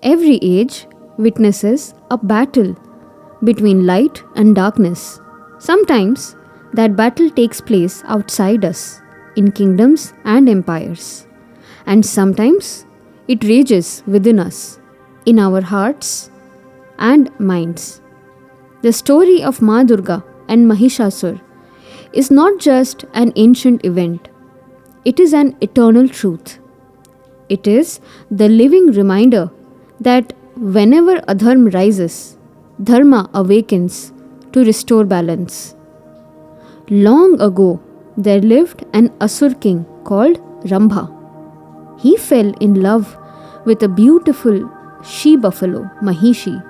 Every age witnesses a battle between light and darkness. Sometimes that battle takes place outside us, in kingdoms and empires. And sometimes it rages within us, in our hearts and minds. The story of Ma Durga and Mahishasur is not just an ancient event, it is an eternal truth. It is the living reminder that whenever adharma rises, dharma awakens to restore balance. Long ago, there lived an Asur king called Rambha. He fell in love with a beautiful she-buffalo, Mahishi.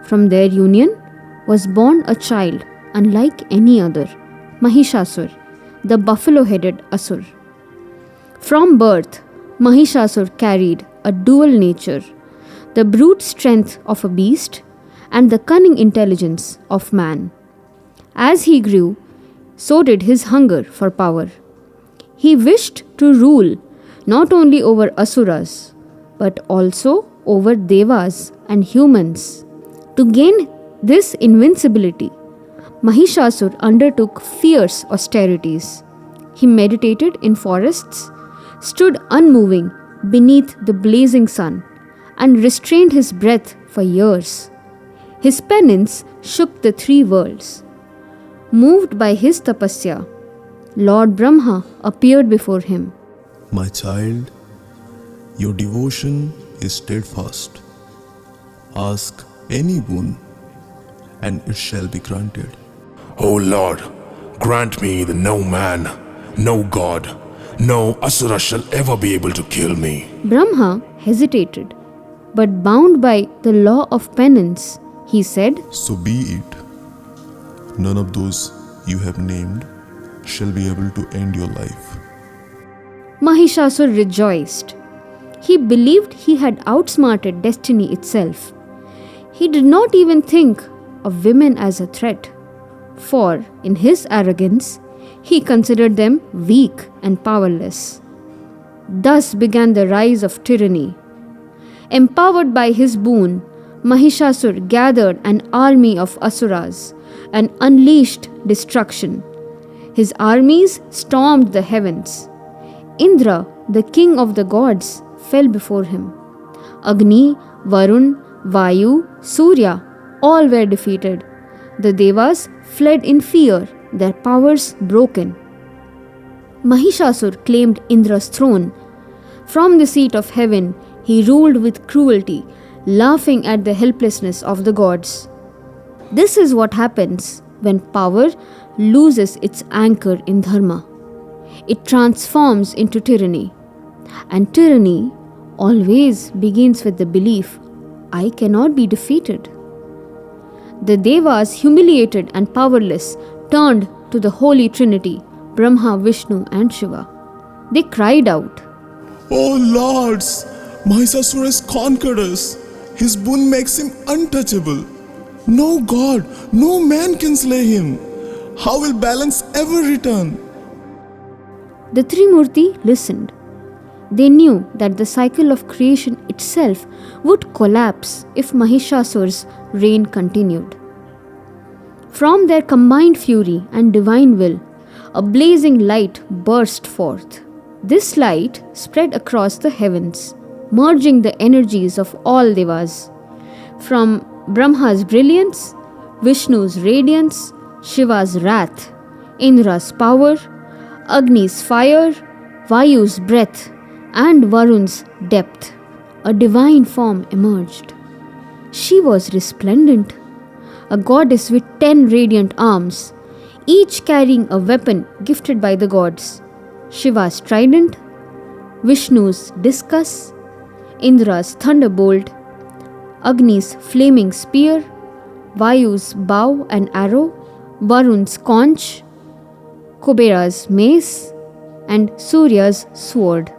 From their union was born a child unlike any other, Mahishasur, the buffalo-headed Asur. From birth, Mahishasur carried a dual nature, the brute strength of a beast and the cunning intelligence of man. As he grew, so did his hunger for power. He wished to rule not only over asuras, but also over devas and humans. To gain this invincibility, Mahishasur undertook fierce austerities. He meditated in forests, stood unmoving beneath the blazing sun, and restrained his breath for years. His penance shook the three worlds. Moved by his tapasya, Lord Brahma appeared before him. My child, your devotion is steadfast. Ask any boon, and it shall be granted. O Lord, grant me that no man, no god, no asura shall ever be able to kill me. Brahma hesitated, but bound by the law of penance, he said, So be it. None of those you have named shall be able to end your life. Mahishasur rejoiced. He believed he had outsmarted destiny itself. He did not even think of women as a threat, for in his arrogance, he considered them weak and powerless. Thus began the rise of tyranny. Empowered by his boon, Mahishasur gathered an army of asuras and unleashed destruction. His armies stormed the heavens. Indra, the king of the gods, fell before him. Agni, Varun, Vayu, Surya, all were defeated. The devas fled in fear, their powers broken. Mahishasur claimed Indra's throne. From the seat of heaven, he ruled with cruelty, laughing at the helplessness of the gods. This is what happens when power loses its anchor in dharma. It transforms into tyranny. And tyranny always begins with the belief, I cannot be defeated. The devas, humiliated and powerless, turned to the Holy Trinity, Brahma, Vishnu and Shiva. They cried out, Oh lords, Mahishasura has conquered us. His boon makes him untouchable. No god, no man can slay him. How will balance ever return? The Trimurti listened. They knew that the cycle of creation itself would collapse if Mahishasur's reign continued. From their combined fury and divine will, a blazing light burst forth. This light spread across the heavens, merging the energies of all devas. From Brahma's brilliance, Vishnu's radiance, Shiva's wrath, Indra's power, Agni's fire, Vayu's breath, and Varun's depth, a divine form emerged. She was resplendent, a goddess with 10 radiant arms, each carrying a weapon gifted by the gods. Shiva's trident, Vishnu's discus, Indra's thunderbolt, Agni's flaming spear, Vayu's bow and arrow, Varun's conch, Kubera's mace, and Surya's sword.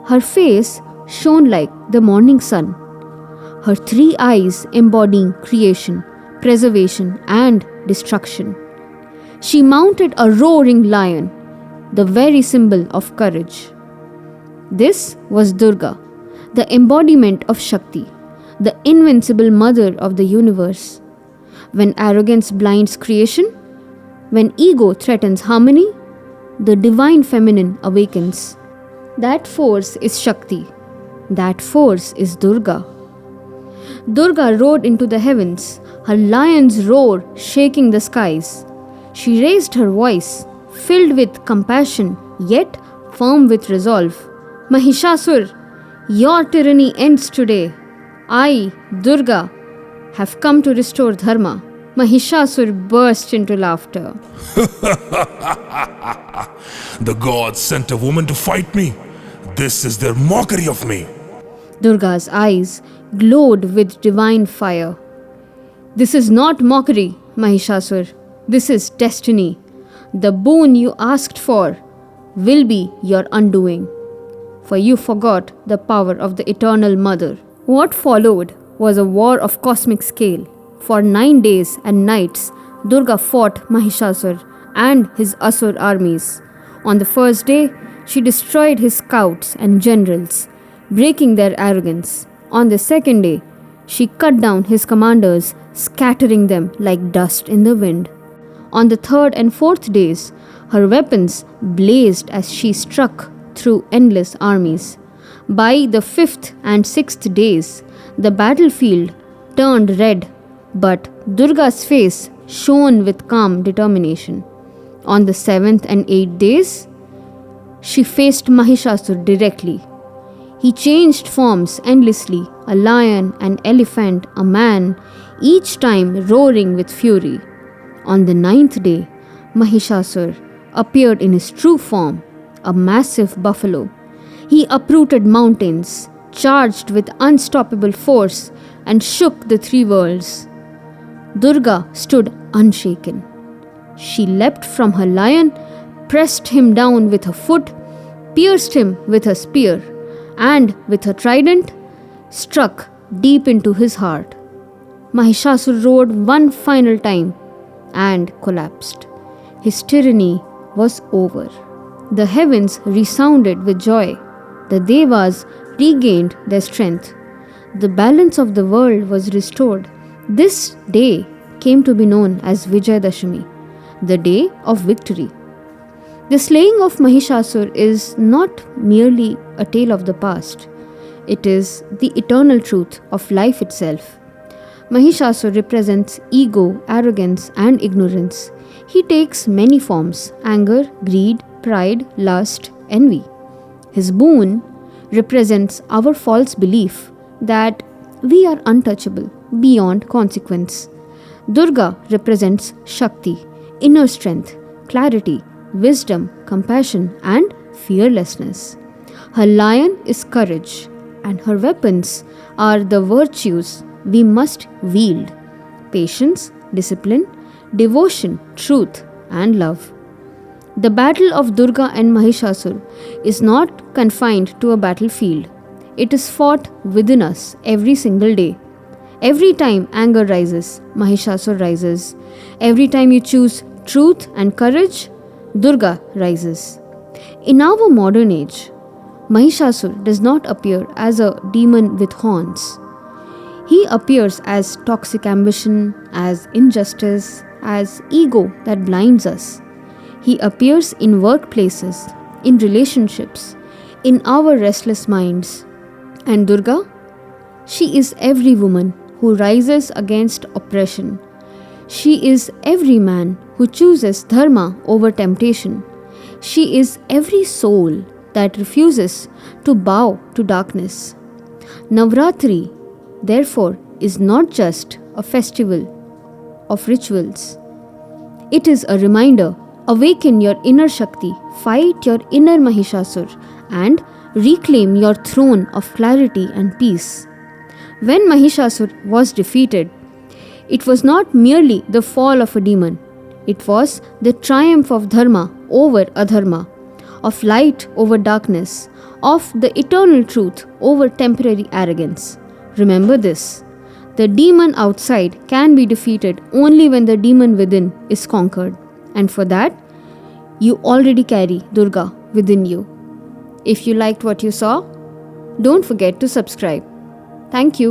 Her face shone like the morning sun, her 3 eyes embodying creation, preservation, and destruction. She mounted a roaring lion, the very symbol of courage. This was Durga, the embodiment of Shakti. the invincible mother of the universe. When arrogance blinds creation, when ego threatens harmony, the divine feminine awakens. That force is Shakti. That force is Durga. Durga rode into the heavens, her lion's roar shaking the skies. She raised her voice, filled with compassion, yet firm with resolve. Mahishasur, your tyranny ends today. I, Durga, have come to restore Dharma. Mahishasur burst into laughter. The gods sent a woman to fight me. This is their mockery of me. Durga's eyes glowed with divine fire. This is not mockery, Mahishasur. This is destiny. The boon you asked for will be your undoing. For you forgot the power of the Eternal Mother. What followed was a war of cosmic scale. For 9 days and nights, Durga fought Mahishasur and his Asur armies. On the first day, she destroyed his scouts and generals, breaking their arrogance. On the second day, she cut down his commanders, scattering them like dust in the wind. On the third and fourth days, her weapons blazed as she struck through endless armies. By the fifth and sixth days, the battlefield turned red, but Durga's face shone with calm determination. On the seventh and eighth days, she faced Mahishasur directly. He changed forms endlessly, a lion, an elephant, a man, each time roaring with fury. On the ninth day, Mahishasur appeared in his true form, a massive buffalo. He uprooted mountains, charged with unstoppable force, and shook the three worlds. Durga stood unshaken. She leapt from her lion, pressed him down with her foot, pierced him with her spear, and with her trident, struck deep into his heart. Mahishasur roared one final time and collapsed. His tyranny was over. The heavens resounded with joy. The Devas regained their strength. The balance of the world was restored. This day came to be known as Vijayadashami, the day of victory. The slaying of Mahishasur is not merely a tale of the past. It is the eternal truth of life itself. Mahishasur represents ego, arrogance, and ignorance. He takes many forms: anger, greed, pride, lust, envy. His boon represents our false belief that we are untouchable, beyond consequence. Durga represents Shakti, inner strength, clarity, wisdom, compassion, and fearlessness. Her lion is courage, and her weapons are the virtues we must wield: patience, discipline, devotion, truth, and love. The battle of Durga and Mahishasur is not confined to a battlefield. It is fought within us every single day. Every time anger rises, Mahishasur rises. Every time you choose truth and courage, Durga rises. In our modern age, Mahishasur does not appear as a demon with horns. He appears as toxic ambition, as injustice, as ego that blinds us. He appears in workplaces, in relationships, in our restless minds. And Durga? She is every woman who rises against oppression. She is every man who chooses dharma over temptation. She is every soul that refuses to bow to darkness. Navratri, therefore, is not just a festival of rituals. It is a reminder: awaken your inner Shakti, fight your inner Mahishasur, and reclaim your throne of clarity and peace. When Mahishasur was defeated, it was not merely the fall of a demon. It was the triumph of dharma over adharma, of light over darkness, of the eternal truth over temporary arrogance. Remember this: the demon outside can be defeated only when the demon within is conquered. And for that, you already carry Durga within you. If you liked what you saw, don't forget to subscribe. Thank you.